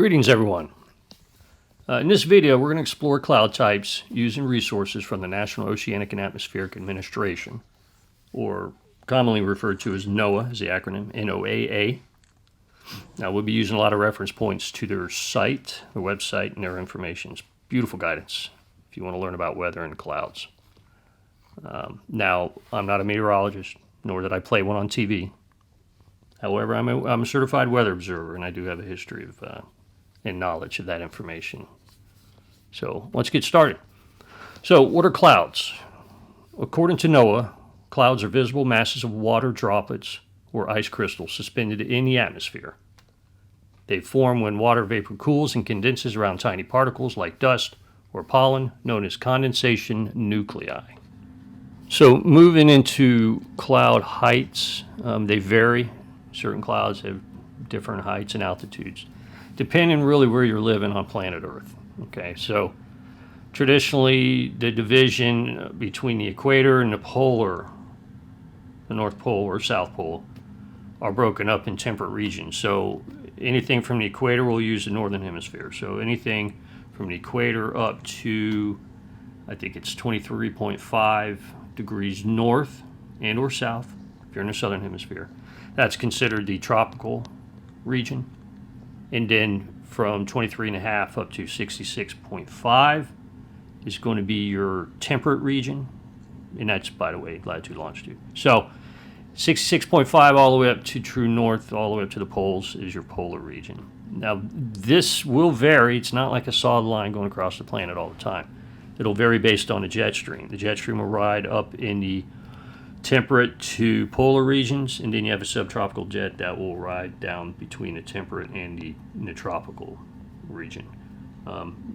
Greetings everyone. In this video we're going to explore cloud types using resources from the National Oceanic and Atmospheric Administration, or commonly referred to as NOAA, as the acronym, NOAA. Now we'll be using a lot of reference points to their site, their website, and their information. It's beautiful guidance if you want to learn about weather and clouds. Now I'm not a meteorologist, nor did I play one on TV. However, I'm a certified weather observer, and I do have a history of and knowledge of that information. So let's get started. So what are clouds? According to NOAA, clouds are visible masses of water droplets or ice crystals suspended in the atmosphere. They form when water vapor cools and condenses around tiny particles like dust or pollen, known as condensation nuclei. So moving into cloud heights, they vary. Certain clouds have different heights and altitudes, depending really where you're living on planet Earth. Okay, so traditionally the division between the equator and the North Pole or South Pole, are broken up in temperate regions. So anything from the equator will use the northern hemisphere. So anything from the equator up to, I think it's 23.5 degrees north and or south, if you're in the southern hemisphere, that's considered the tropical region. And then from 23.5 up to 66.5 is going to be your temperate region. And that's, by the way, latitude, longitude. So 66.5 all the way up to true north, all the way up to the poles is your polar region. Now, this will vary. It's not like a solid line going across the planet all the time. It'll vary based on the jet stream. The jet stream will ride up in the temperate to polar regions, and then you have a subtropical jet that will ride down between the temperate and the tropical region,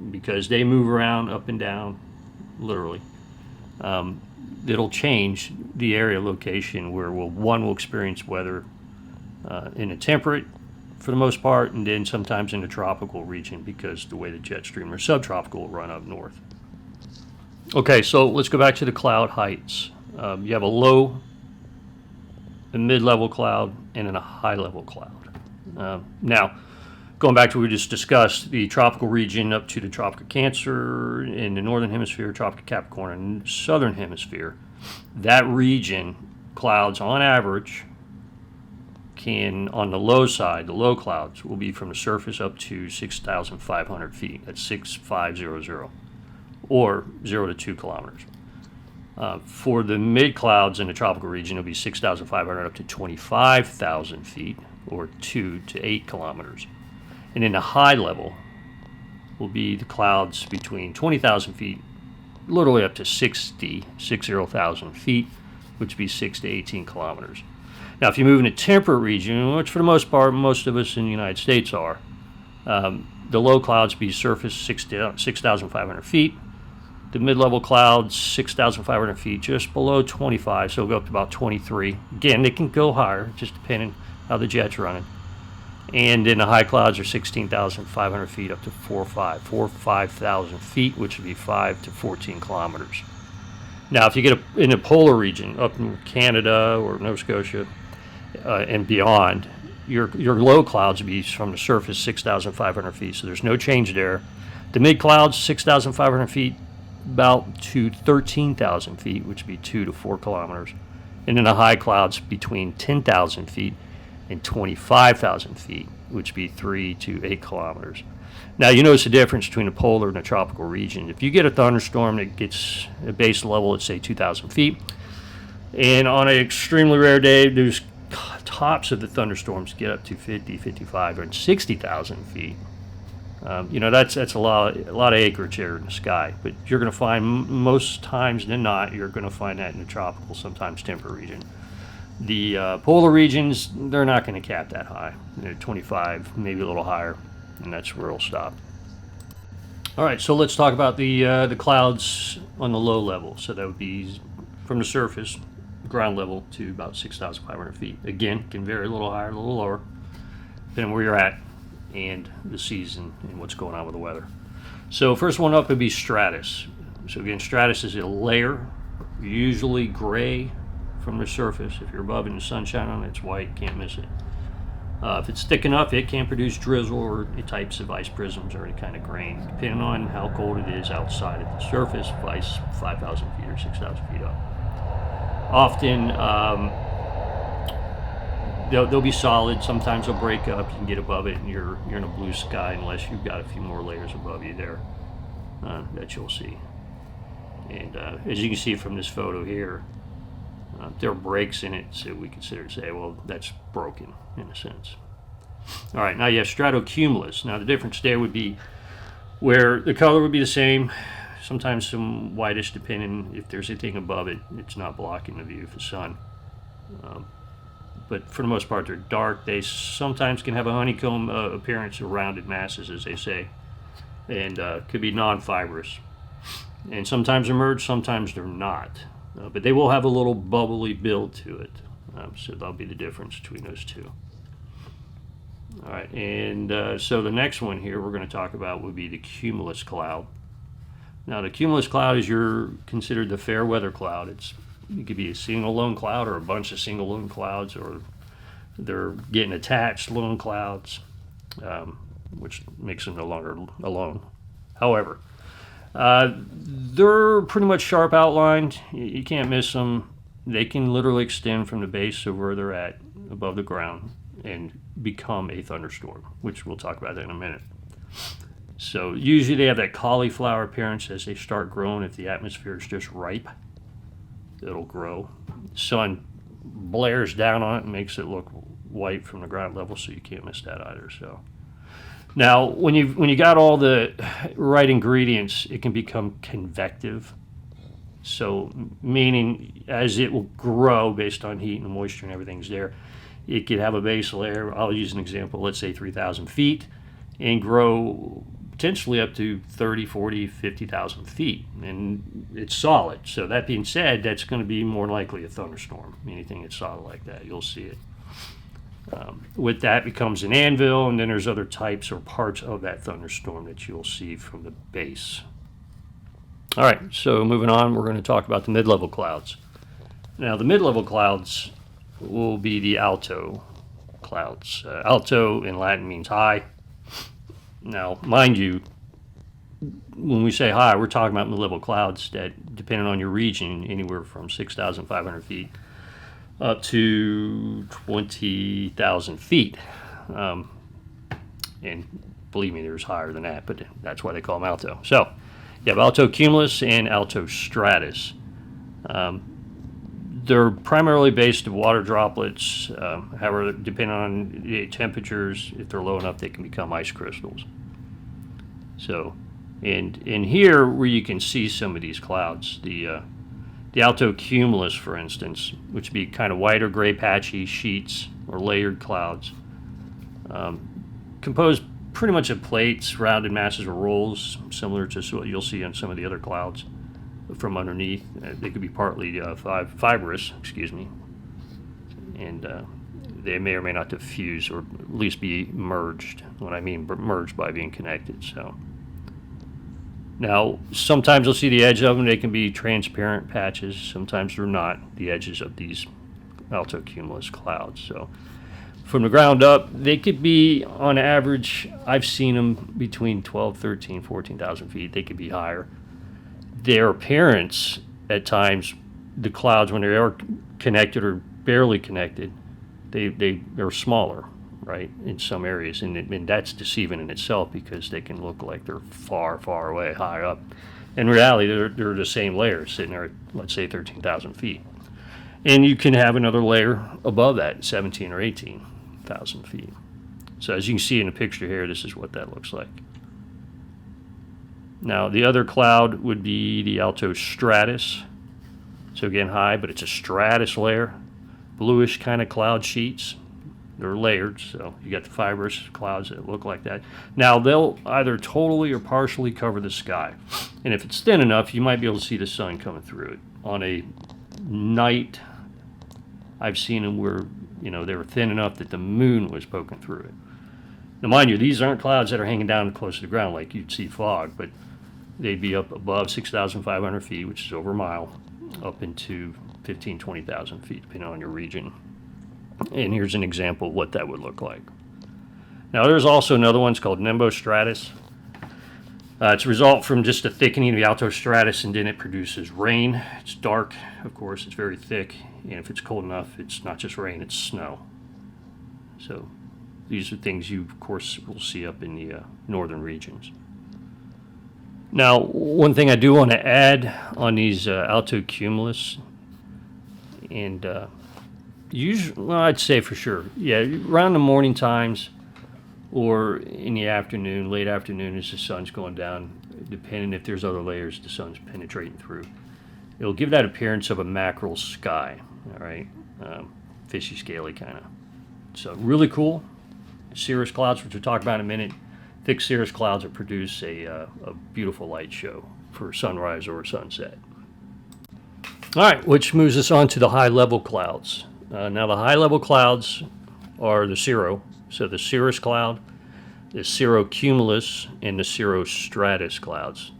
because they move around up and down, literally. It'll change the area location where one will experience weather in the temperate for the most part, and then sometimes in the tropical region because the way the jet stream or subtropical will run up north. Okay, so let's go back to the cloud heights. You have a low, a mid-level cloud, and then a high-level cloud. Now, going back to what we just discussed, the tropical region up to the Tropic of Cancer in the northern hemisphere, Tropic of Capricorn in the southern hemisphere, that region, clouds on average can, on the low side, the low clouds will be from the surface up to 6,500 feet. That's 6,500, or 0 to 2 kilometers. For the mid-clouds in the tropical region, it'll be 6,500 up to 25,000 feet, or 2 to 8 kilometers. And in the high level will be the clouds between 20,000 feet, literally up to 60,000 feet, which would be 6 to 18 kilometers. Now, if you move in the temperate region, which for the most part, most of us in the United States are, the low clouds be surface 6,500 feet. The mid-level clouds, 6,500 feet, just below 25, so it'll go up to about 23. Again, they can go higher, just depending how the jet's running. And then the high clouds are 16,500 feet up to 5,000 feet, which would be 5 to 14 kilometers. Now, if you get in the polar region, up in Canada or Nova Scotia and beyond, your low clouds would be from the surface 6,500 feet, so there's no change there. The mid-clouds, 6,500 feet, about to 13,000 feet, which would be 2 to 4 kilometers. And then the high clouds between 10,000 feet and 25,000 feet, which would be 3 to 8 kilometers. Now, you notice the difference between the polar and the tropical region. If you get a thunderstorm that gets a base level at, say, 2,000 feet, and on an extremely rare day, those tops of the thunderstorms get up to 50, 55, and 60,000 feet. That's a lot of acreage there in the sky, but you're going to find most times than not, you're going to find that in the tropical, sometimes temperate region. The polar regions, they're not going to cap that high. They're 25, maybe a little higher, and that's where it'll stop. All right, so let's talk about the clouds on the low level. So that would be from the surface, ground level, to about 6,500 feet. Again, it can vary a little higher, a little lower, depending where you're at and the season and what's going on with the weather. So first one up would be stratus. So again, stratus is a layer, usually gray from the surface. If you're above and the sun shining on it, it's white, can't miss it. If it's thick enough, it can produce drizzle or types of ice prisms or any kind of grain, depending on how cold it is outside at the surface, ice 5,000 feet or 6,000 feet up. Often, they'll be solid. Sometimes they'll break up. You can get above it, and you're in a blue sky unless you've got a few more layers above you there that you'll see. And as you can see from this photo here, there are breaks in it, so we consider to say, well, that's broken in a sense. All right, now you have stratocumulus. Now the difference there would be where the color would be the same, sometimes some whitish depending if there's anything above it. It's not blocking the view of the sun. But for the most part, they're dark. They sometimes can have a honeycomb appearance or rounded masses, as they say, and could be non-fibrous. And sometimes they're merged, sometimes they're not. But they will have a little bubbly build to it. So that'll be the difference between those two. All right, and so the next one here we're going to talk about would be the cumulus cloud. Now the cumulus cloud is considered the fair weather cloud. It could be a single lone cloud or a bunch of single lone clouds, or they're getting attached lone clouds, which makes them no longer alone. However, they're pretty much sharp outlined. You can't miss them. They can literally extend from the base of where they're at above the ground and become a thunderstorm, which we'll talk about that in a minute. So usually they have that cauliflower appearance as they start growing. If the atmosphere is just ripe, it'll grow. The sun blares down on it and makes it look white from the ground level, so you can't miss that either. So now, when you got all the right ingredients, it can become convective. So, meaning as it will grow based on heat and moisture and everything's there, it could have a base layer. I'll use an example, let's say 3,000 feet, and grow potentially up to 30, 40, 50,000 feet. And it's solid. So that being said, that's going to be more likely a thunderstorm. Anything that's solid like that, you'll see it. With that becomes an anvil, and then there's other types or parts of that thunderstorm that you'll see from the base. All right, so moving on, we're going to talk about the mid-level clouds. Now, the mid-level clouds will be the alto clouds. Alto in Latin means high. Now, mind you, when we say high, we're talking about mid-level clouds that, depending on your region, anywhere from 6,500 feet up to 20,000 feet. And believe me, there's higher than that, but that's why they call them alto. So you have alto cumulus and alto stratus. They're primarily based on water droplets. However, depending on the temperatures, if they're low enough, they can become ice crystals. So, and in here where you can see some of these clouds, the alto cumulus, for instance, which would be kind of white or gray patchy sheets or layered clouds, composed pretty much of plates, rounded masses, or rolls, similar to what you'll see on some of the other clouds from underneath. They could be partly fibrous, and they may or may not diffuse, or at least be merged. What I mean merged by being connected. So now, sometimes you'll see the edge of them. They can be transparent patches. Sometimes they're not, the edges of these alto cumulus clouds. So from the ground up, they could be, on average, I've seen them between 12, 13, 14,000 feet. They could be higher. Their appearance, at times, the clouds, when they are connected or barely connected, they're smaller, right, in some areas. And that's deceiving in itself, because they can look like they're far, far away, high up. In reality, they're the same layers, sitting there at, let's say, 13,000 feet. And you can have another layer above that, 17 or 18,000 feet. So as you can see in the picture here, this is what that looks like. Now, the other cloud would be the alto stratus. So again, high, but it's a stratus layer. Bluish kind of cloud sheets. They're layered, so you got the fibrous clouds that look like that. Now, they'll either totally or partially cover the sky. And if it's thin enough, you might be able to see the sun coming through it. On a night, I've seen them where, they were thin enough that the moon was poking through it. Now, mind you, these aren't clouds that are hanging down close to the ground like you'd see fog, but they'd be up above 6,500 feet, which is over a mile, up into 15, 20,000 feet, depending on your region. And here's an example of what that would look like. Now there's also another one, it's called nimbostratus. It's a result from just a thickening of the altostratus, and then it produces rain. It's dark, of course, it's very thick, and if it's cold enough, it's not just rain, it's snow. So these are things you, of course, will see up in the northern regions. Now, one thing I do want to add on these altocumulus, and usually, well, I'd say for sure, yeah, around the morning times, or in the afternoon, late afternoon as the sun's going down, depending if there's other layers the sun's penetrating through. It'll give that appearance of a mackerel sky, all right? Fishy, scaly kind of. So really cool. Cirrus clouds, which we'll talk about in a minute. Thick cirrus clouds that produce a beautiful light show for sunrise or sunset. All right, which moves us on to the high-level clouds. Now the high-level clouds are the cirro. So the cirrus cloud, the cirrocumulus, and the cirrostratus clouds.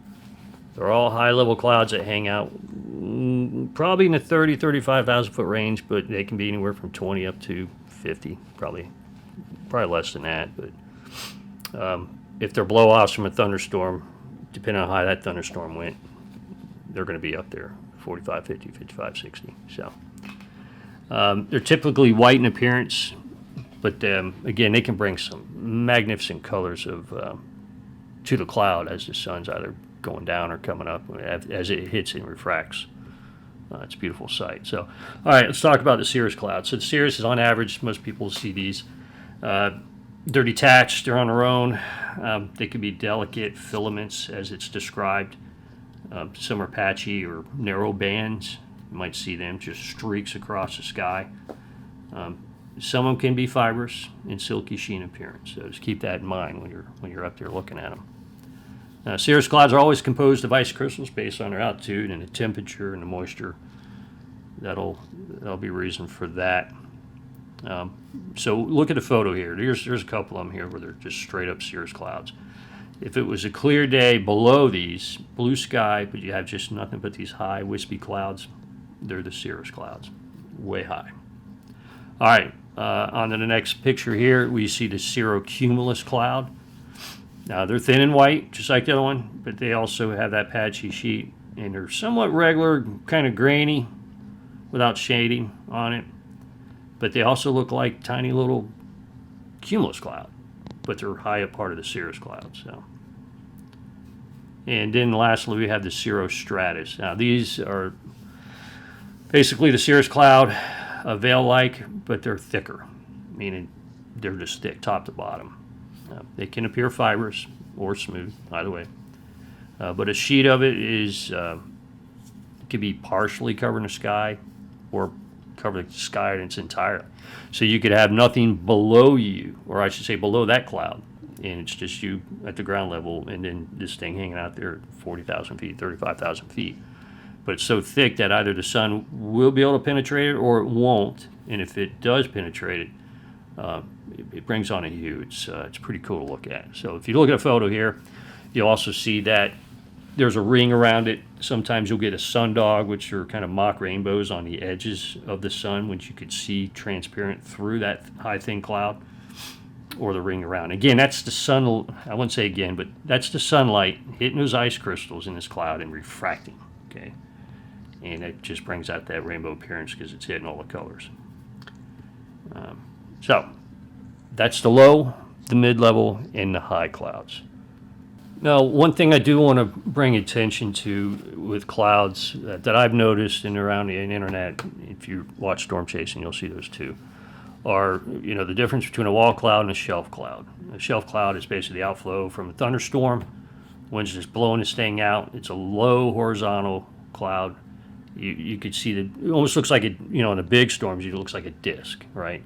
They're all high-level clouds that hang out probably in the 30, 35,000 foot range, but they can be anywhere from 20 up to 50, probably less than that. But if they're blow-offs from a thunderstorm, depending on how high that thunderstorm went, they're going to be up there, 45, 50, 55, 60. So they're typically white in appearance. But again, they can bring some magnificent colors of to the cloud as the sun's either going down or coming up as it hits and refracts. It's a beautiful sight. So, all right, let's talk about the cirrus cloud. So the cirrus is on average, most people see these. They're detached, they're on their own. They can be delicate filaments as it's described. Some are patchy or narrow bands. You might see them just streaks across the sky. Some of them can be fibrous and silky sheen appearance, so just keep that in mind when you're up there looking at them. Cirrus clouds are always composed of ice crystals based on their altitude and the temperature and the moisture. That'll be reason for that. So look at the photo here. There's a couple of them here where they're just straight up cirrus clouds. If it was a clear day below these, blue sky, but you have just nothing but these high wispy clouds, they're the cirrus clouds, way high. All right. On to the next picture here, we see the cirrocumulus cloud. Now, they're thin and white, just like the other one, but they also have that patchy sheet, and they're somewhat regular, kind of grainy, without shading on it. But they also look like tiny little cumulus cloud, but they're high up part of the cirrus cloud. So, and then lastly, we have the cirrostratus. Now, these are basically the cirrus cloud, veil-like, but they're thicker, meaning they're just thick top to bottom. They can appear fibrous or smooth, either way. But a sheet of it is can be partially covering the sky or cover the sky in its entirety. So you could have nothing below you, or I should say below that cloud, and it's just you at the ground level, and then this thing hanging out there 40,000 feet, 35,000 feet. But it's so thick that either the sun will be able to penetrate it or it won't. And if it does penetrate it, it brings on a hue. It's pretty cool to look at. So if you look at a photo here, you'll also see that there's a ring around it. Sometimes you'll get a sundog, which are kind of mock rainbows on the edges of the sun, which you could see transparent through that high thin cloud, or the ring around. Again, that's the sun. I wouldn't say again, but that's the sunlight hitting those ice crystals in this cloud and refracting. Okay. And it just brings out that rainbow appearance because it's hitting all the colors. So that's the low, the mid-level, and the high clouds. Now, one thing I do want to bring attention to with clouds that I've noticed and around the internet, if you watch storm chasing, you'll see those too, are the difference between a wall cloud and a shelf cloud. A shelf cloud is basically the outflow from a thunderstorm. Wind's just blowing this thing out. It's a low horizontal cloud. You could see that it almost looks like in the big storms, it looks like a disc, right?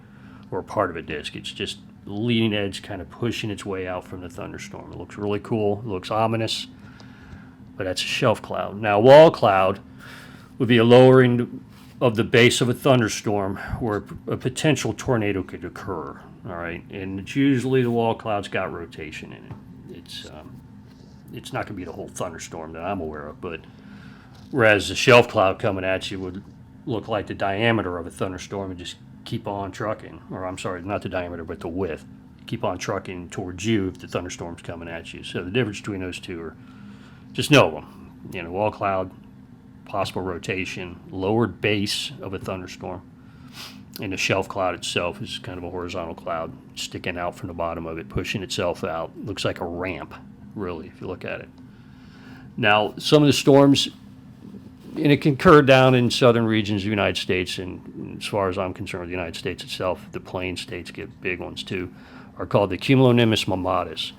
Or part of a disc. It's just leading edge kind of pushing its way out from the thunderstorm. It looks really cool. It looks ominous, but that's a shelf cloud. Now, a wall cloud would be a lowering of the base of a thunderstorm where a potential tornado could occur, all right? And it's usually the wall cloud's got rotation in it. It's not going to be the whole thunderstorm that I'm aware of, but whereas the shelf cloud coming at you would look like the diameter of a thunderstorm and just keep on trucking, or I'm sorry, not the diameter, but the width. Keep on trucking towards you if the thunderstorm's coming at you. So the difference between those two are, just know them. You know, wall cloud, possible rotation, lowered base of a thunderstorm. And the shelf cloud itself is kind of a horizontal cloud sticking out from the bottom of it, pushing itself out. Looks like a ramp, really, if you look at it. Now, some of the storms, and it can occur down in southern regions of the United States, and as far as I'm concerned, the United States itself, the plain states get big ones too, are called the cumulonimbus mammatus.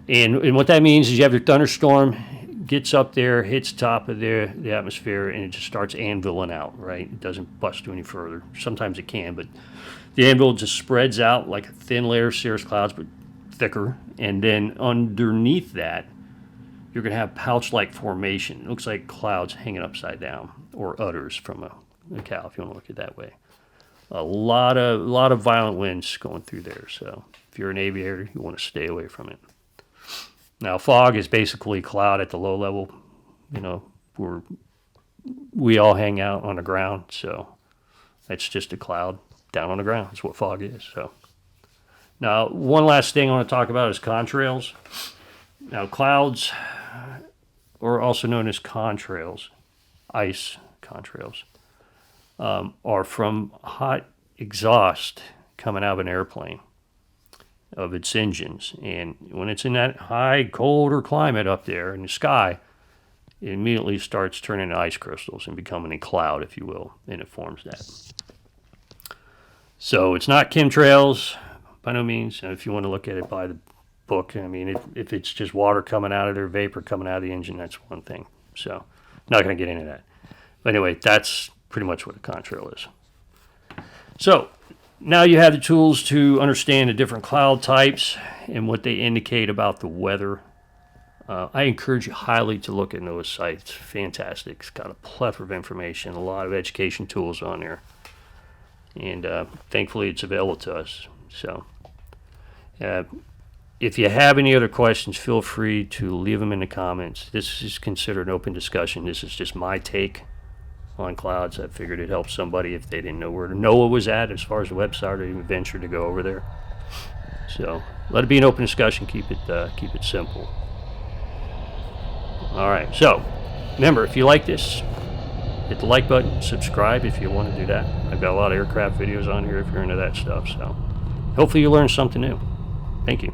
And what that means is you have your thunderstorm, gets up there, hits top of the atmosphere, and it just starts anviling out, right? It doesn't bust any further. Sometimes it can, but the anvil just spreads out like a thin layer of cirrus clouds, but thicker. And then underneath that, you're going to have pouch-like formation. It looks like clouds hanging upside down, or udders from a cow, if you want to look at it that way. A lot of violent winds going through there. So if you're an aviator, you want to stay away from it. Now, fog is basically cloud at the low level, you know, where we all hang out on the ground. So that's just a cloud down on the ground. That's what fog is. So now, one last thing I want to talk about is contrails. Now, clouds are also known as contrails, ice contrails, are from hot exhaust coming out of an airplane, of its engines. And when it's in that high, colder climate up there in the sky, it immediately starts turning to ice crystals and becoming a cloud, if you will, and it forms that. So it's not chemtrails by no means. If you want to look at it by the book, I mean, if it's just water coming out of there, vapor coming out of the engine, that's one thing. So not going to get into that. But anyway, that's pretty much what a contrail is. So now you have the tools to understand the different cloud types and what they indicate about the weather. I encourage you highly to look at NOAA's site. It's fantastic. It's got a plethora of information, a lot of education tools on there. And thankfully it's available to us. So if you have any other questions, feel free to leave them in the comments. This is considered an open discussion. This is just my take on clouds. I figured it'd help somebody if they didn't know where NOAA was at as far as the website, or even venture to go over there. So let it be an open discussion. Keep it simple. All right. So remember, if you like this, hit the like button. Subscribe if you want to do that. I've got a lot of aircraft videos on here if you're into that stuff. So hopefully you learned something new. Thank you.